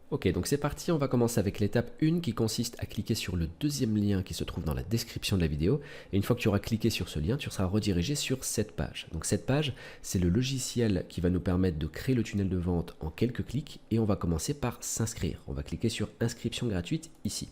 Ok, donc c'est parti, on va commencer avec l'étape 1 qui consiste à cliquer sur le deuxième lien qui se trouve dans la description de la vidéo. Et une fois que tu auras cliqué sur ce lien, tu seras redirigé sur cette page. Donc cette page, c'est le logiciel qui va nous permettre de créer le tunnel de vente en quelques clics. Et on va commencer par s'inscrire. On va cliquer sur inscription gratuite ici.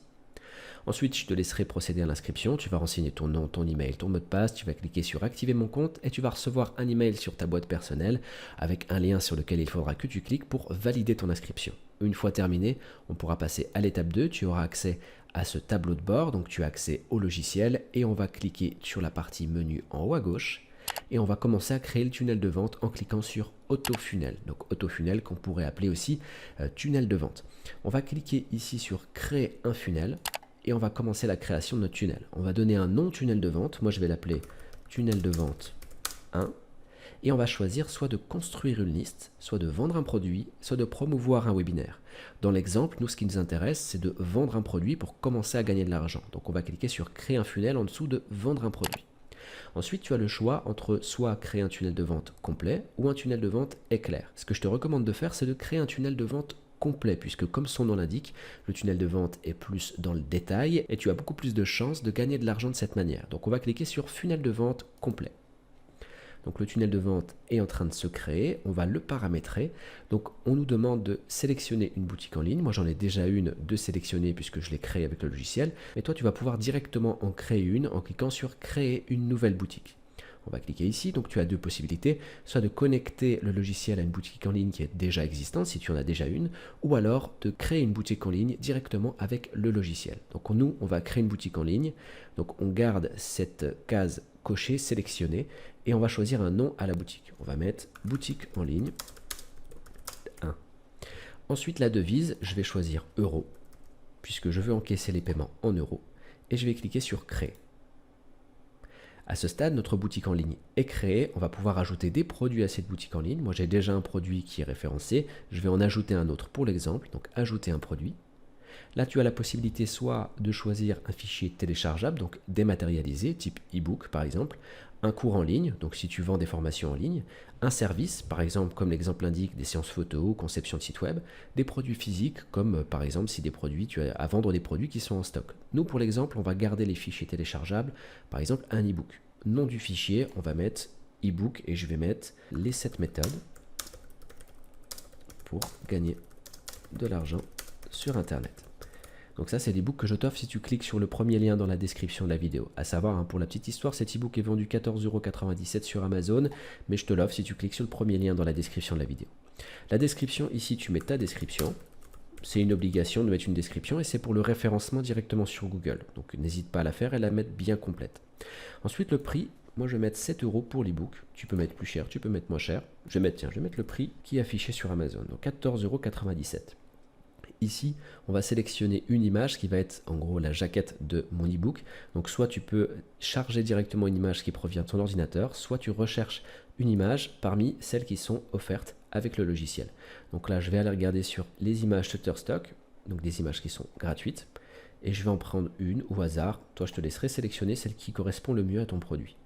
Ensuite, je te laisserai procéder à l'inscription. Tu vas renseigner ton nom, ton email, ton mot de passe. Tu vas cliquer sur activer mon compte et tu vas recevoir un email sur ta boîte personnelle avec un lien sur lequel il faudra que tu cliques pour valider ton inscription. Une fois terminé, on pourra passer à l'étape 2. Tu auras accès à ce tableau de bord, donc tu as accès au logiciel et on va cliquer sur la partie menu en haut à gauche et on va commencer à créer le tunnel de vente en cliquant sur Autofunnel. Donc Autofunnel qu'on pourrait appeler aussi tunnel de vente. On va cliquer ici sur créer un funnel et on va commencer la création de notre tunnel. On va donner un nom tunnel de vente. Moi, je vais l'appeler tunnel de vente 1. Et on va choisir soit de construire une liste, soit de vendre un produit, soit de promouvoir un webinaire. Dans l'exemple, nous, ce qui nous intéresse, c'est de vendre un produit pour commencer à gagner de l'argent. Donc, on va cliquer sur créer un funnel en dessous de vendre un produit. Ensuite, tu as le choix entre soit créer un tunnel de vente complet ou un tunnel de vente éclair. Ce que je te recommande de faire, c'est de créer un tunnel de vente complet, puisque comme son nom l'indique, le tunnel de vente est plus dans le détail et tu as beaucoup plus de chances de gagner de l'argent de cette manière. Donc on va cliquer sur funnel de vente complet. Donc le tunnel de vente est en train de se créer, on va le paramétrer. Donc on nous demande de sélectionner une boutique en ligne. Moi j'en ai déjà une de sélectionnée puisque je l'ai créée avec le logiciel. Mais toi tu vas pouvoir directement en créer une en cliquant sur créer une nouvelle boutique. On va cliquer ici, donc tu as deux possibilités, soit de connecter le logiciel à une boutique en ligne qui est déjà existante, si tu en as déjà une, ou alors de créer une boutique en ligne directement avec le logiciel. Donc nous, on va créer une boutique en ligne, donc on garde cette case cochée, sélectionnée, et on va choisir un nom à la boutique. On va mettre boutique en ligne 1. Ensuite, la devise, je vais choisir euros, puisque je veux encaisser les paiements en euros, et je vais cliquer sur créer. À ce stade, notre boutique en ligne est créée. On va pouvoir ajouter des produits à cette boutique en ligne. Moi, j'ai déjà un produit qui est référencé. Je vais en ajouter un autre pour l'exemple. Donc, ajouter un produit. Là, tu as la possibilité soit de choisir un fichier téléchargeable, donc dématérialisé, type e-book par exemple, un cours en ligne, donc si tu vends des formations en ligne, un service, par exemple comme l'exemple l'indique, des séances photo, conception de site web, des produits physiques, comme par exemple si des produits, tu as à vendre des produits qui sont en stock. Nous, pour l'exemple, on va garder les fichiers téléchargeables, par exemple un e-book. Nom du fichier, on va mettre e-book et je vais mettre les 7 méthodes pour gagner de l'argent sur Internet. Donc ça, c'est l'e-book que je t'offre si tu cliques sur le premier lien dans la description de la vidéo. À savoir, pour la petite histoire, cet e-book est vendu 14,97 € sur Amazon, mais je te l'offre si tu cliques sur le premier lien dans la description de la vidéo. La description, ici, tu mets ta description. C'est une obligation de mettre une description et c'est pour le référencement directement sur Google. Donc n'hésite pas à la faire et la mettre bien complète. Ensuite, le prix, moi je vais mettre 7 € pour l'e-book. Tu peux mettre plus cher, tu peux mettre moins cher. Je vais mettre le prix qui est affiché sur Amazon, donc 14,97 €. Ici, on va sélectionner une image qui va être en gros la jaquette de mon e-book. Donc soit tu peux charger directement une image qui provient de ton ordinateur, soit tu recherches une image parmi celles qui sont offertes avec le logiciel. Donc là, je vais aller regarder sur les images Shutterstock, donc des images qui sont gratuites, et je vais en prendre une au hasard. Toi, je te laisserai sélectionner celle qui correspond le mieux à ton produit.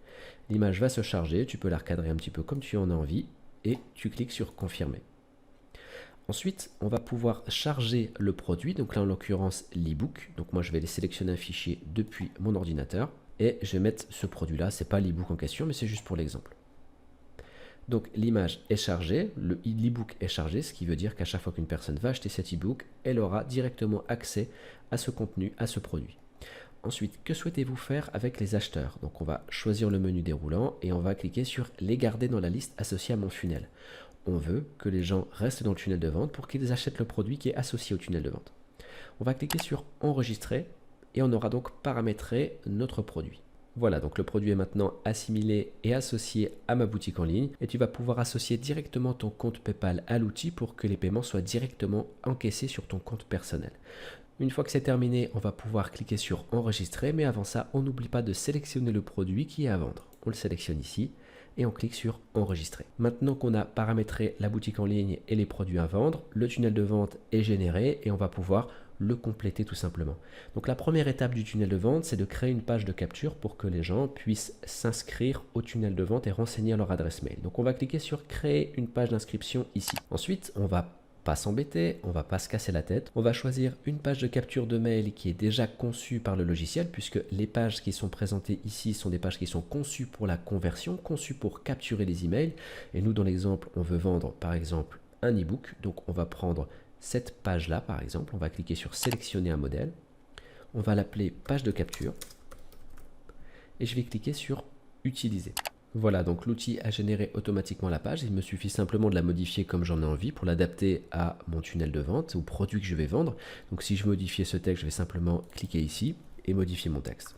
L'image va se charger, tu peux la recadrer un petit peu comme tu en as envie, et tu cliques sur confirmer. Ensuite, on va pouvoir charger le produit, donc là en l'occurrence l'e-book. Donc moi je vais les sélectionner un fichier depuis mon ordinateur et je vais mettre ce produit-là. C'est pas l'e-book en question, mais c'est juste pour l'exemple. Donc l'image est chargée, l'e-book est chargé, ce qui veut dire qu'à chaque fois qu'une personne va acheter cet e-book, elle aura directement accès à ce contenu, à ce produit. Ensuite, que souhaitez-vous faire avec les acheteurs? Donc on va choisir le menu déroulant et on va cliquer sur les garder dans la liste associée à mon funnel. On veut que les gens restent dans le tunnel de vente pour qu'ils achètent le produit qui est associé au tunnel de vente. On va cliquer sur enregistrer et on aura donc paramétré notre produit. Voilà, donc le produit est maintenant assimilé et associé à ma boutique en ligne et tu vas pouvoir associer directement ton compte PayPal à l'outil pour que les paiements soient directement encaissés sur ton compte personnel. Une fois que c'est terminé, on va pouvoir cliquer sur enregistrer, mais avant ça, on n'oublie pas de sélectionner le produit qui est à vendre. On le sélectionne ici et on clique sur enregistrer. Maintenant qu'on a paramétré la boutique en ligne et les produits à vendre, le tunnel de vente est généré et on va pouvoir le compléter tout simplement. Donc la première étape du tunnel de vente, c'est de créer une page de capture pour que les gens puissent s'inscrire au tunnel de vente et renseigner leur adresse mail. Donc on va cliquer sur créer une page d'inscription ici. Ensuite, on va pas s'embêter, on va pas se casser la tête. On va choisir une page de capture de mail qui est déjà conçue par le logiciel, puisque les pages qui sont présentées ici sont des pages qui sont conçues pour la conversion, conçues pour capturer les emails. Et nous, dans l'exemple, on veut vendre par exemple un e-book. Donc on va prendre cette page-là par exemple, on va cliquer sur sélectionner un modèle. On va l'appeler page de capture. Et je vais cliquer sur utiliser. Voilà, donc l'outil a généré automatiquement la page. Il me suffit simplement de la modifier comme j'en ai envie pour l'adapter à mon tunnel de vente, au produit que je vais vendre. Donc si je modifiais ce texte, je vais simplement cliquer ici et modifier mon texte.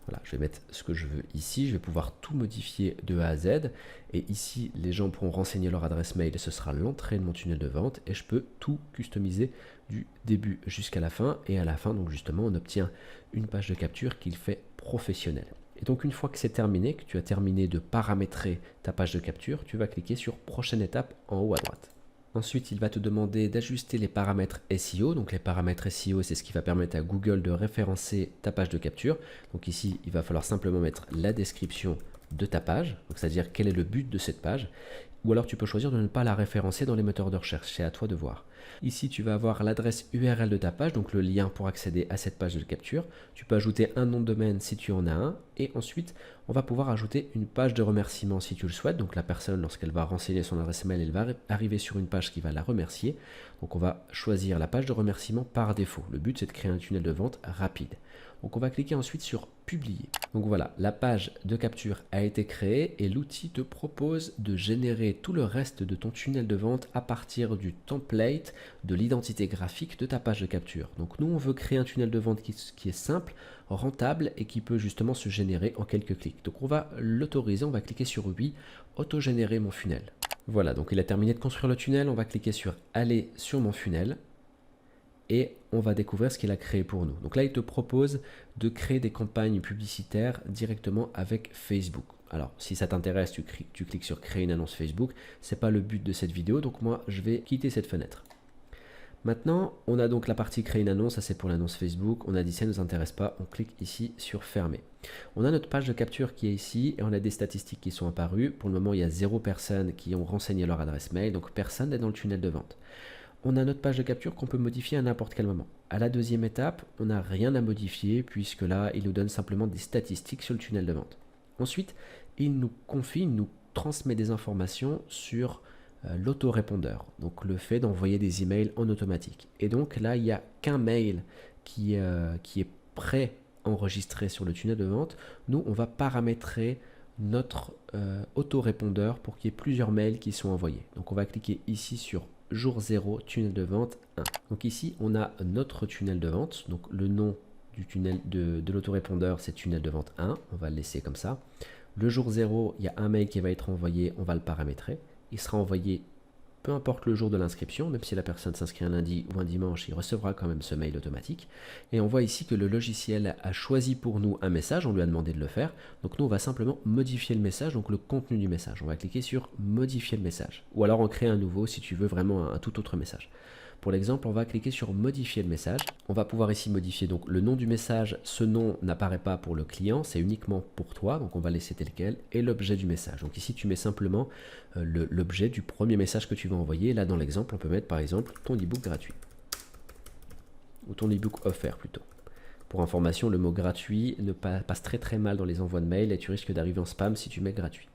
Voilà, je vais mettre ce que je veux ici. Je vais pouvoir tout modifier de A à Z. Et ici, les gens pourront renseigner leur adresse mail. Ce sera l'entrée de mon tunnel de vente. Et je peux tout customiser du début jusqu'à la fin. Et à la fin, donc justement, on obtient une page de capture qui le fait professionnel. Et donc une fois que c'est terminé, que tu as terminé de paramétrer ta page de capture, tu vas cliquer sur prochaine étape en haut à droite. Ensuite, il va te demander d'ajuster les paramètres SEO. Donc les paramètres SEO, c'est ce qui va permettre à Google de référencer ta page de capture. Donc ici, il va falloir simplement mettre la description de ta page, c'est-à-dire quel est le but de cette page. Ou alors tu peux choisir de ne pas la référencer dans les moteurs de recherche, c'est à toi de voir. Ici, tu vas avoir l'adresse URL de ta page, donc le lien pour accéder à cette page de capture. Tu peux ajouter un nom de domaine si tu en as un. Et ensuite, on va pouvoir ajouter une page de remerciement si tu le souhaites. Donc la personne, lorsqu'elle va renseigner son adresse mail, elle va arriver sur une page qui va la remercier. Donc on va choisir la page de remerciement par défaut. Le but, c'est de créer un tunnel de vente rapide. Donc on va cliquer ensuite sur publier. Donc voilà, la page de capture a été créée et l'outil te propose de générer tout le reste de ton tunnel de vente à partir du template de l'identité graphique de ta page de capture. Donc nous, on veut créer un tunnel de vente qui est simple, rentable et qui peut justement se générer en quelques clics. Donc on va l'autoriser, on va cliquer sur oui, auto-générer mon funnel. Voilà, donc il a terminé de construire le tunnel, on va cliquer sur aller sur mon funnel. Et on va découvrir ce qu'il a créé pour nous. Donc là, il te propose de créer des campagnes publicitaires directement avec Facebook. Alors, si ça t'intéresse, tu cliques sur créer une annonce Facebook. Ce n'est pas le but de cette vidéo, donc moi, je vais quitter cette fenêtre. Maintenant, on a donc la partie créer une annonce, ça c'est pour l'annonce Facebook. On a dit ça ne nous intéresse pas, on clique ici sur fermer. On a notre page de capture qui est ici et on a des statistiques qui sont apparues. Pour le moment, il y a 0 personnes qui ont renseigné leur adresse mail, donc personne n'est dans le tunnel de vente. On a notre page de capture qu'on peut modifier à n'importe quel moment. À la deuxième étape, on n'a rien à modifier puisque là, il nous donne simplement des statistiques sur le tunnel de vente. Ensuite, il nous confie, il nous transmet des informations sur l'autorépondeur, donc le fait d'envoyer des emails en automatique. Et donc là, il n'y a qu'un mail qui est pré-enregistré sur le tunnel de vente. Nous, on va paramétrer notre autorépondeur pour qu'il y ait plusieurs mails qui sont envoyés. Donc on va cliquer ici sur jour 0, tunnel de vente 1. Donc ici, on a notre tunnel de vente. Donc le nom du tunnel de l'autorépondeur, c'est tunnel de vente 1. On va le laisser comme ça. Le jour 0, il y a un mail qui va être envoyé. On va le paramétrer. Il sera envoyé peu importe le jour de l'inscription, même si la personne s'inscrit un lundi ou un dimanche, il recevra quand même ce mail automatique. Et on voit ici que le logiciel a choisi pour nous un message, on lui a demandé de le faire. Donc nous, on va simplement modifier le message, donc le contenu du message. On va cliquer sur modifier le message. Ou alors en créer un nouveau si tu veux vraiment un tout autre message. Pour l'exemple, on va cliquer sur modifier le message. On va pouvoir ici modifier donc le nom du message. Ce nom n'apparaît pas pour le client, c'est uniquement pour toi. Donc on va laisser tel quel. Et l'objet du message. Donc ici, tu mets simplement l'objet du premier message que tu vas envoyer. Là, dans l'exemple, on peut mettre par exemple ton e-book gratuit. Ou ton e-book offert plutôt. Pour information, le mot gratuit ne passe très mal dans les envois de mail et tu risques d'arriver en spam si tu mets gratuit.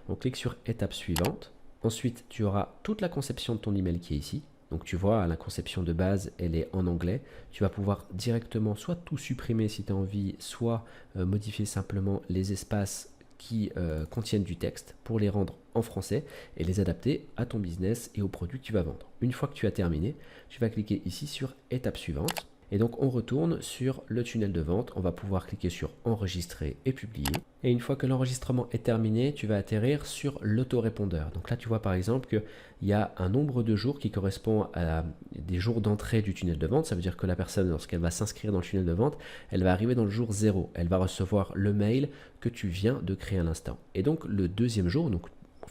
On clique sur étape suivante. Ensuite, tu auras toute la conception de ton email qui est ici. Donc tu vois, la conception de base, elle est en anglais. Tu vas pouvoir directement soit tout supprimer si tu as envie, soit modifier simplement les espaces qui contiennent du texte pour les rendre en français et les adapter à ton business et aux produits que tu vas vendre. Une fois que tu as terminé, tu vas cliquer ici sur étape suivante. Et donc on retourne sur le tunnel de vente, on va pouvoir cliquer sur enregistrer et publier. Et une fois que l'enregistrement est terminé, tu vas atterrir sur l'autorépondeur. Donc là tu vois par exemple qu'il y a un nombre de jours qui correspond à des jours d'entrée du tunnel de vente. Ça veut dire que la personne, lorsqu'elle va s'inscrire dans le tunnel de vente, elle va arriver dans le jour 0. Elle va recevoir le mail que tu viens de créer à l'instant. Et donc le deuxième jour, donc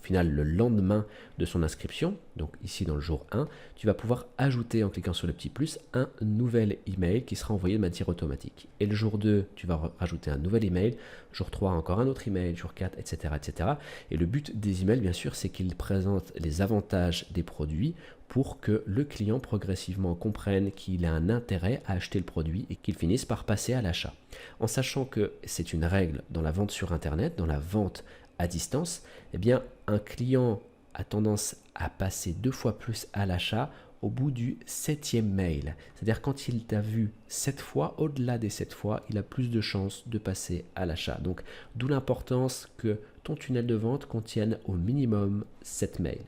final le lendemain de son inscription, donc ici dans le jour 1, tu vas pouvoir ajouter en cliquant sur le petit plus un nouvel email qui sera envoyé de manière automatique. Et le jour 2, tu vas rajouter un nouvel email, jour 3 encore un autre email, jour 4, etc. etc. Et le but des emails, bien sûr, c'est qu'ils présentent les avantages des produits pour que le client progressivement comprenne qu'il a un intérêt à acheter le produit et qu'il finisse par passer à l'achat. En sachant que c'est une règle dans la vente sur Internet, dans la vente à distance, eh bien, un client a tendance à passer 2 fois plus à l'achat au bout du 7e mail. C'est-à-dire quand il t'a vu 7 fois, au-delà des 7 fois, il a plus de chances de passer à l'achat. Donc, d'où l'importance que ton tunnel de vente contienne au minimum 7 mails.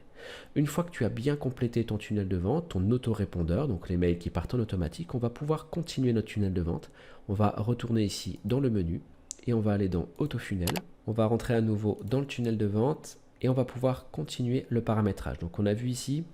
Une fois que tu as bien complété ton tunnel de vente, ton autorépondeur, donc les mails qui partent en automatique, on va pouvoir continuer notre tunnel de vente. On va retourner ici dans le menu et on va aller dans Autofunnel. On va rentrer à nouveau dans le tunnel de vente et on va pouvoir continuer le paramétrage. Donc on a vu ici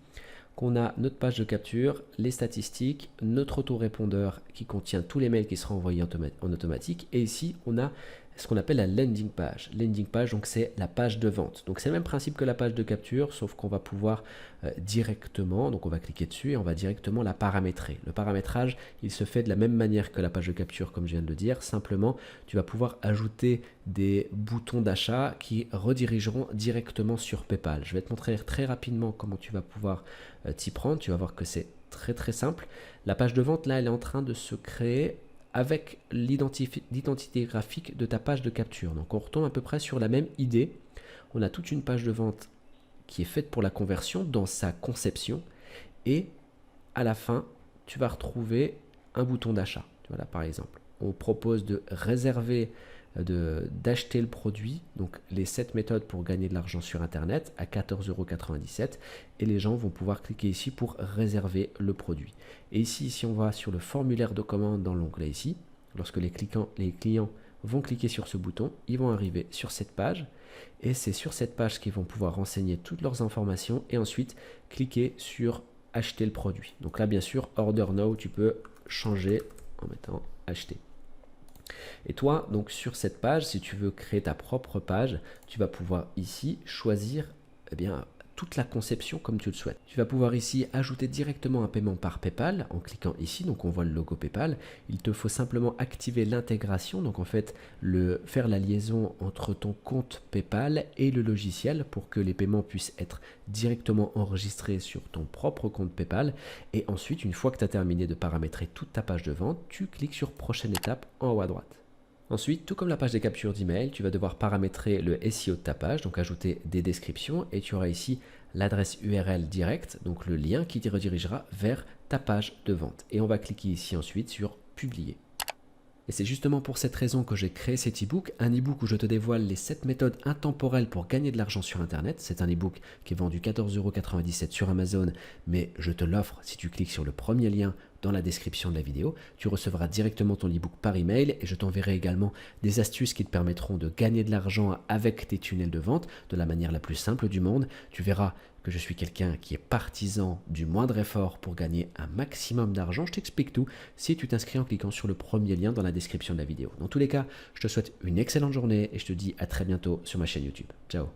qu'on a notre page de capture, les statistiques, notre autorépondeur qui contient tous les mails qui seront envoyés en automatique. Et ici, on a ce qu'on appelle la landing page. Landing page, donc c'est la page de vente. Donc c'est le même principe que la page de capture, sauf qu'on va pouvoir directement, donc on va cliquer dessus et on va directement la paramétrer. Le paramétrage, il se fait de la même manière que la page de capture, comme je viens de le dire. Simplement, tu vas pouvoir ajouter des boutons d'achat qui redirigeront directement sur PayPal. Je vais te montrer très rapidement comment tu vas pouvoir t'y prendre. Tu vas voir que c'est très simple. La page de vente, là, elle est en train de se créer avec l'identité graphique de ta page de capture. Donc on retombe à peu près sur la même idée. On a toute une page de vente qui est faite pour la conversion dans sa conception et à la fin, tu vas retrouver un bouton d'achat. Voilà, par exemple, on propose de réserver, d'acheter le produit, donc les 7 méthodes pour gagner de l'argent sur Internet à 14,97 € et les gens vont pouvoir cliquer ici pour réserver le produit. Et ici, si on va sur le formulaire de commande dans l'onglet ici, lorsque les clients vont cliquer sur ce bouton, ils vont arriver sur cette page et c'est sur cette page qu'ils vont pouvoir renseigner toutes leurs informations et ensuite cliquer sur acheter le produit. Donc là, bien sûr, Order Now, tu peux changer en mettant acheter. Et toi, donc sur cette page, si tu veux créer ta propre page, tu vas pouvoir ici choisir toute la conception comme tu le souhaites. Tu vas pouvoir ici ajouter directement un paiement par PayPal en cliquant ici, donc on voit le logo PayPal. Il te faut simplement activer l'intégration, donc en fait faire la liaison entre ton compte PayPal et le logiciel pour que les paiements puissent être directement enregistrés sur ton propre compte PayPal. Et ensuite, une fois que tu as terminé de paramétrer toute ta page de vente, tu cliques sur prochaine étape en haut à droite. Ensuite, tout comme la page des captures d'email, tu vas devoir paramétrer le SEO de ta page, donc ajouter des descriptions et tu auras ici l'adresse URL directe, donc le lien qui te redirigera vers ta page de vente. Et on va cliquer ici ensuite sur publier. Et c'est justement pour cette raison que j'ai créé cet e-book, un e-book où je te dévoile les 7 méthodes intemporelles pour gagner de l'argent sur Internet. C'est un e-book qui est vendu 14,97 € sur Amazon, mais je te l'offre si tu cliques sur le premier lien dans la description de la vidéo. Tu recevras directement ton e-book par email et je t'enverrai également des astuces qui te permettront de gagner de l'argent avec tes tunnels de vente de la manière la plus simple du monde. Tu verras que je suis quelqu'un qui est partisan du moindre effort pour gagner un maximum d'argent. Je t'explique tout si tu t'inscris en cliquant sur le premier lien dans la description de la vidéo. Dans tous les cas, je te souhaite une excellente journée et je te dis à très bientôt sur ma chaîne YouTube. Ciao.